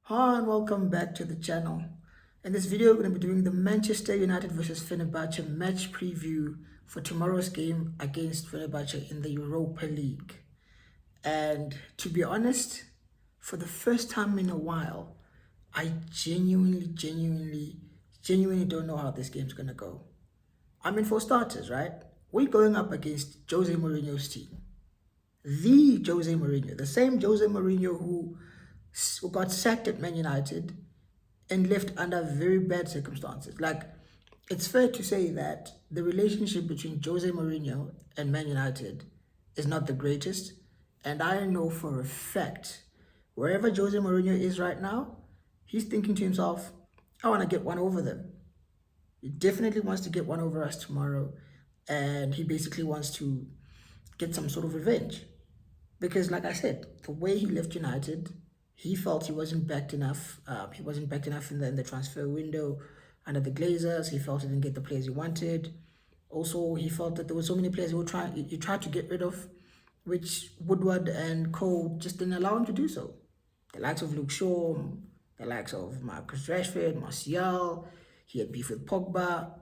Hi and welcome back to the channel. In this video, we're going to be doing the Manchester United versus Fenerbahçe match preview for tomorrow's game against Fenerbahçe in the Europa League. And to be honest, for the first time in a while, I genuinely don't know how this game's going to go. I mean, for starters, right? We're going up against Jose Mourinho's team. The Jose Mourinho, the same Jose Mourinho who got sacked at Man United and left under very bad circumstances. Like, it's fair to say that the relationship between Jose Mourinho and Man United is not the greatest. And I know for a fact, wherever Jose Mourinho is right now, he's thinking to himself, I want to get one over them. He definitely wants to get one over us tomorrow. And he basically wants to get some sort of revenge. Because, like I said, the way he left United, he felt he wasn't backed enough. He wasn't backed enough in the transfer window under the Glazers. He felt he didn't get the players he wanted. Also, he felt that there were so many players he tried to get rid of, which Woodward and Co just didn't allow him to do so. The likes of Luke Shaw, the likes of Marcus Rashford, Martial. He had beef with Pogba.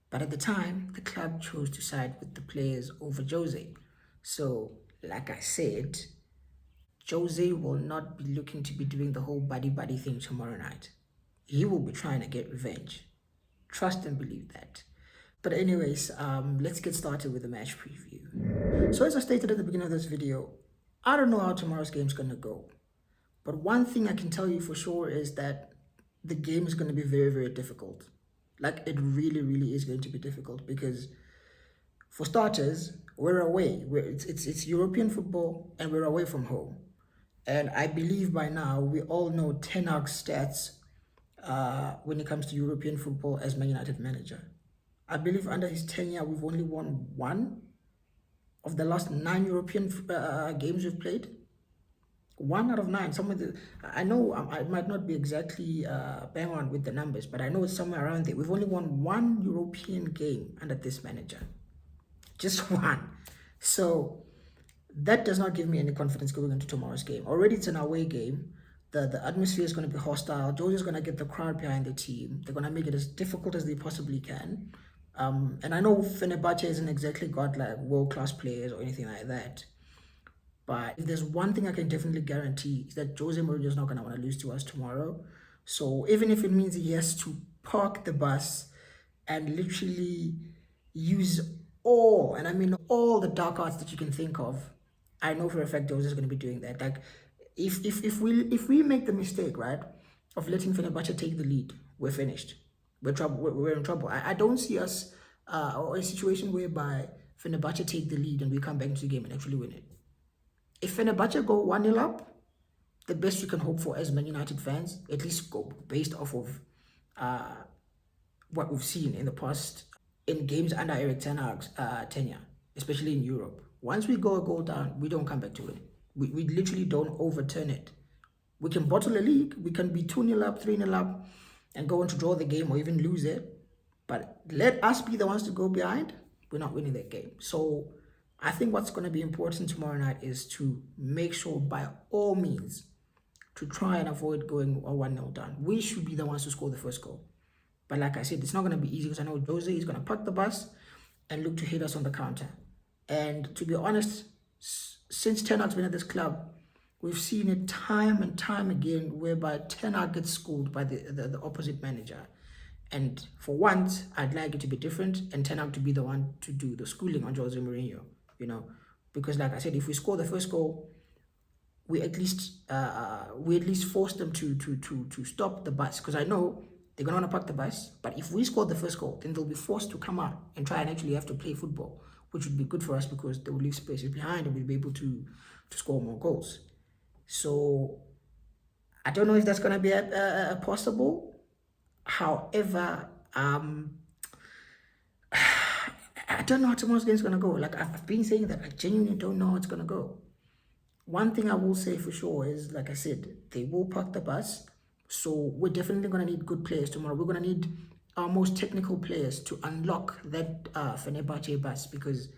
But at the time, the club chose to side with the players over Jose. So, like I said, Jose will not be looking to be doing the whole buddy thing tomorrow night. He will be trying to get revenge. Trust and believe that. But anyways, let's get started with the match preview. So as I stated at the beginning of this video, I don't know how tomorrow's game's going to go. But one thing I can tell you for sure is that the game is going to be very difficult. Like, it really is going to be difficult because, for starters, we're away. It's European football and we're away from home. And I believe by now we all know Ten Hag's stats when it comes to European football as Man United manager. I believe under his tenure we've only won one of the last 9 European games we've played. 1 out of 9. I know I might not be exactly bang on with the numbers, but I know it's somewhere around there. We've only won 1 European game under this manager. Just 1. So that does not give me any confidence going into tomorrow's game. Already it's an away game. The atmosphere is going to be hostile. George is going to get the crowd behind the team. They're going to make it as difficult as they possibly can. And I know Fenerbahçe hasn't exactly got like world-class players or anything like that. But if there's one thing I can definitely guarantee is that Jose Mourinho is not going to want to lose to us tomorrow. So even if it means he has to park the bus and literally use all, and I mean all the dark arts that you can think of, I know for a fact Jose is going to be doing that. Like, if we make the mistake, right, of letting Fenerbahçe take the lead, we're finished. We're in trouble. I don't see us or a situation whereby Fenerbahçe take the lead and we come back into the game and actually win it. If Fenerbahçe go 1-0 up, the best we can hope for as Man United fans, at least go based off of what we've seen in the past in games under Eric Ten Hag's tenure, especially in Europe. Once we go a goal down, we don't come back to it. We literally don't overturn it. We can bottle a league, we can be 2-0 up, 3-0 up, and go on to draw the game or even lose it. But let us be the ones to go behind, we're not winning that game. So I think what's going to be important tomorrow night is to make sure by all means to try and avoid going 1-0 down. We should be the ones to score the first goal. But like I said, it's not going to be easy because I know Jose is going to park the bus and look to hit us on the counter. And to be honest, since Ten Hag's been at this club, we've seen it time and time again whereby Ten Hag gets schooled by the opposite manager. And for once, I'd like it to be different and Ten Hag to be the one to do the schooling on Jose Mourinho, you know. Because like I said, if we score the first goal, we at least force them to stop the bus. Because I know they're going to want to park the bus. But if we score the first goal, then they'll be forced to come out and try and actually have to play football, which would be good for us because they will leave spaces behind and we'll be able to score more goals. So I don't know if that's going to be possible. However, I don't know how tomorrow's game is going to go. Like, I've been saying that I genuinely don't know how it's going to go. One thing I will say for sure is, like I said, they will park the bus. So we're definitely going to need good players tomorrow. We're going to need our most technical players to unlock that Fenerbahçe bus because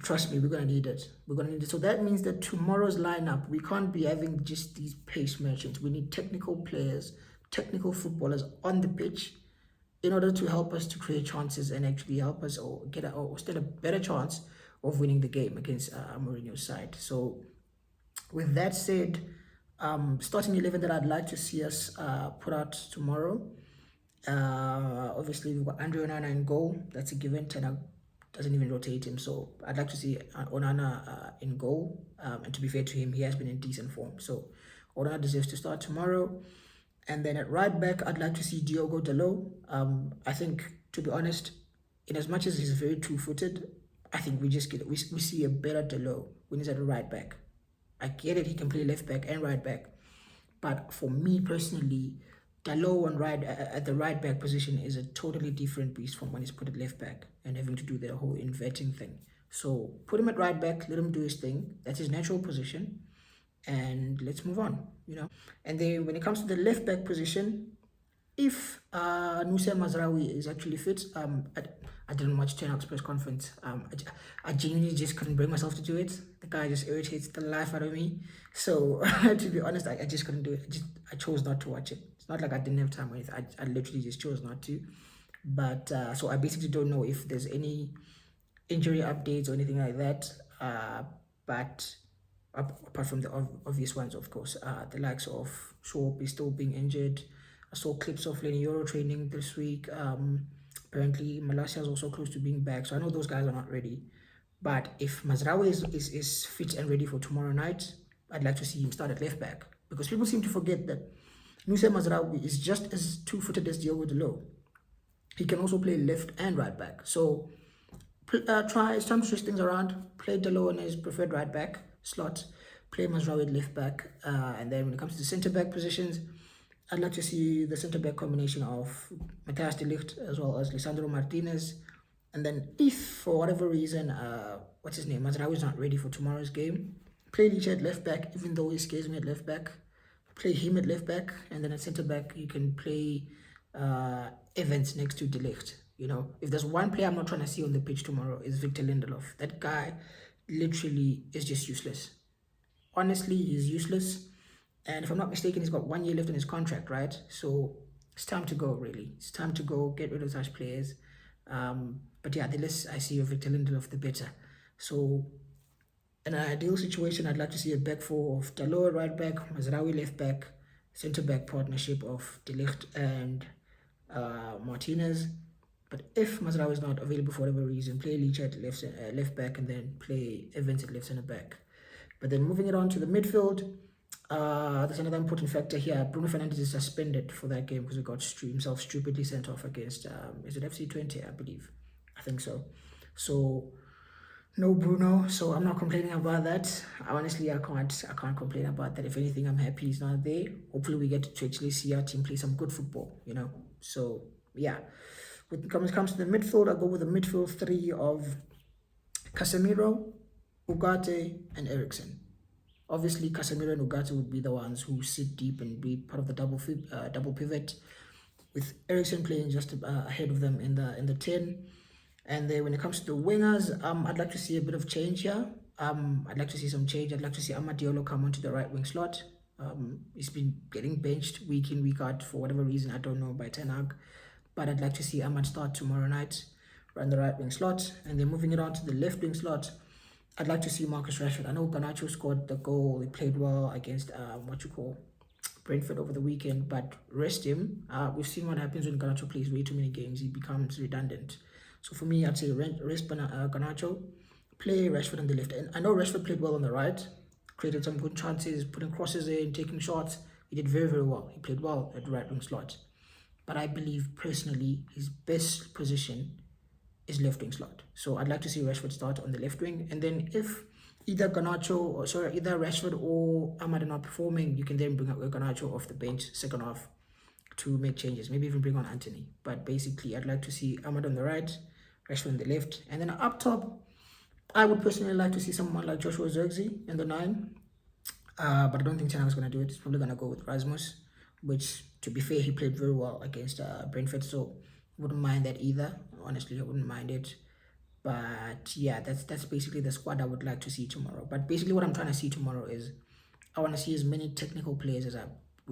trust me, we're going to need it. We're going to need it. So that means that tomorrow's lineup, we can't be having just these pace merchants. We need technical players, technical footballers on the pitch in order to help us to create chances and actually help us or get or stand a better chance of winning the game against Mourinho's side. So with that said, starting 11 that I'd like to see us put out tomorrow. Obviously, we've got Andre Onana in goal. That's a given. Ten doesn't even rotate him. So I'd like to see Onana in goal. And to be fair to him, he has been in decent form. So Onana deserves to start tomorrow. And then at right back, I'd like to see Diogo Dalot. I think, to be honest, in as much as he's very two-footed, I think we see a better Dalot when he's at a right back. I get it, he can play left back and right back. But for me personally, Dalot at the right back position is a totally different beast from when he's put at left back and having to do the whole inverting thing. So put him at right back, let him do his thing. That's his natural position. And let's move on, And then when it comes to the left back position, if Nusayr Mazraoui is actually fit, I didn't watch Ten Hag's press conference. I genuinely just couldn't bring myself to do it. The guy just irritates the life out of me. So to be honest, I just couldn't do it. I chose not to watch it. It's not like I didn't have time or anything. I literally just chose not to. But so I basically don't know if there's any injury updates or anything like that. But apart from the obvious ones, of course, the likes of Shaw is still being injured. I saw clips of Lenny Euro training this week. Apparently, Malacia is also close to being back. So I know those guys are not ready. But if Mazraoui is fit and ready for tomorrow night, I'd like to see him start at left back. Because people seem to forget that Nusayr Mazraoui is just as two-footed as Diogo Dalot. He can also play left and right back. So it's time to switch things around. Play Dalot in his preferred right back slot. Play Mazraoui at left back. And then when it comes to the centre-back positions, I'd like to see the centre-back combination of Matthijs de Ligt as well as Lisandro Martinez. And then if, for whatever reason, Mazraoui is not ready for tomorrow's game, play Licha at left back, even though he scares me at left back. Play him at left back, and then at centre-back, you can play Evans next to de Ligt. If there's one player I'm not trying to see on the pitch tomorrow, is Victor Lindelof. That guy literally is just useless. Honestly, he's useless. And if I'm not mistaken, he's got 1 year left on his contract, right? So it's time to go, really. It's time to go, get rid of such players. But yeah, the less I see of Victor Lindelof, the better. So in an ideal situation, I'd like to see a back four of Dalot right back, Mazraoui left back, centre-back partnership of de Ligt and Martinez. But if Mazraoui is not available for whatever reason, play Licha at left back and then play Evans at left centre-back. But then moving it on to the midfield, there's another important factor here. Bruno Fernandes is suspended for that game because he got himself stupidly sent off against, is it FC20, I believe? I think so. So, no Bruno, so I'm not complaining about that. Honestly, I can't complain about that. If anything, I'm happy he's not there. Hopefully we get to actually see our team play some good football, So, yeah. When it comes to the midfield, I'll go with the midfield three of Casemiro, Ugarte, and Eriksen. Obviously, Casemiro and Ugarte would be the ones who sit deep and be part of the double pivot, with Eriksen playing just ahead of them in the 10. And then when it comes to the wingers, I'd like to see a bit of change here. I'd like to see some change. I'd like to see Amad Diallo come onto the right wing slot. He's been getting benched week in, week out for whatever reason, I don't know, by Ten Hag. But I'd like to see Amad start tomorrow night, run the right wing slot. And then moving it on to the left wing slot, I'd like to see Marcus Rashford. I know Garnacho scored the goal. He played well against Brentford over the weekend, but rest him. We've seen what happens when Garnacho plays way too many games. He becomes redundant. So for me, I'd say rest Garnacho, play Rashford on the left. And I know Rashford played well on the right, created some good chances, putting crosses in, taking shots. He did very, very well. He played well at the right wing slot. But I believe personally his best position is left wing slot. So I'd like to see Rashford start on the left wing. And then if either Rashford or Amad are not performing, you can then bring up Garnacho off the bench second half to make changes. Maybe even bring on Anthony. But basically, I'd like to see Amad on the right, Rashford on the left. And then up top, I would personally like to see someone like Joshua Zirkzee in the 9. But I don't think Ten Hag is going to do it. He's probably going to go with Rasmus, which, to be fair, he played very well against Brentford. So I wouldn't mind that either. Honestly, I wouldn't mind it. But yeah, that's basically the squad I would like to see tomorrow. But basically what I'm trying to see tomorrow is I want to see as many technical players as I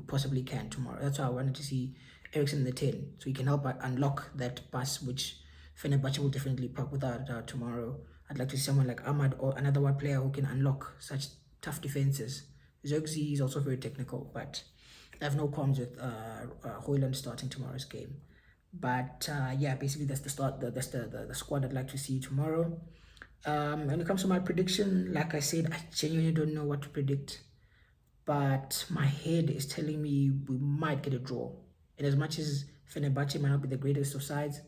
possibly can tomorrow. That's why I wanted to see Eriksen in the 10, so he can help unlock that pass which Fenerbahçe will definitely park without a doubt tomorrow. I'd like to see someone like Ahmad or another one player who can unlock such tough defenses. Zirkzee is also very technical, but I have no qualms with Højlund starting tomorrow's game. But yeah, basically that's the start. That's the squad I'd like to see tomorrow. When it comes to my prediction, like I said, I genuinely don't know what to predict, but my head is telling me we might get a draw. And as much as Fenerbahçe might not be the greatest of sides,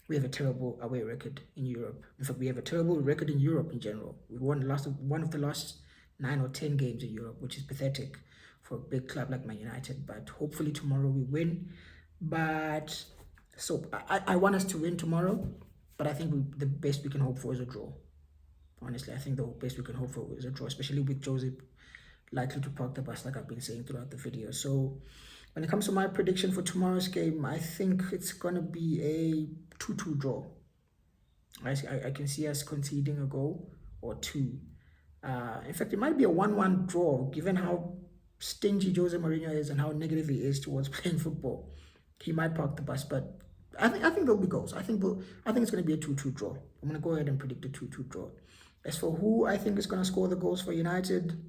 we have a terrible away record in Europe. In fact, we have a terrible record in Europe in general. We won one of the last 9 or 10 games in Europe, which is pathetic for a big club like Man United. But hopefully tomorrow we win. But so I want us to win tomorrow, but I think the best we can hope for is a draw. Honestly, I think the best we can hope for is a draw, especially with Jose likely to park the bus, like I've been saying throughout the video. So when it comes to my prediction for tomorrow's game, I think it's going to be a 2-2 draw. I can see us conceding a goal or two. In fact, it might be a 1-1 draw, given how stingy Jose Mourinho is and how negative he is towards playing football. He might park the bus, but I think there'll be goals. I think it's going to be a 2-2 draw. I'm going to go ahead and predict a 2-2 draw. As for who I think is going to score the goals for United,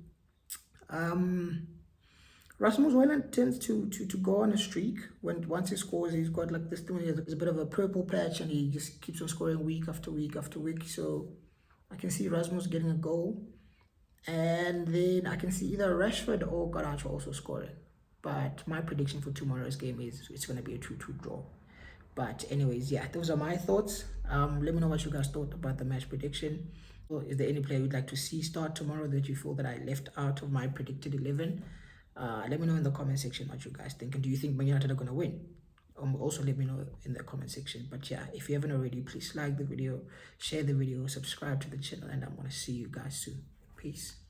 Rasmus Højlund tends to go on a streak. Once he scores, he's got like this thing. He has a bit of a purple patch, and he just keeps on scoring week after week after week. So I can see Rasmus getting a goal, and then I can see either Rashford or Garnacho also scoring. But my prediction for tomorrow's game is it's going to be a 2-2 draw. But anyways, yeah, those are my thoughts. Let me know what you guys thought about the match prediction. Well, is there any player you'd like to see start tomorrow that you feel that I left out of my predicted 11? Let me know in the comment section what you guys think. And do you think Man United are going to win? Also let me know in the comment section. But yeah, if you haven't already, please like the video, share the video, subscribe to the channel, and I'm going to see you guys soon. Peace.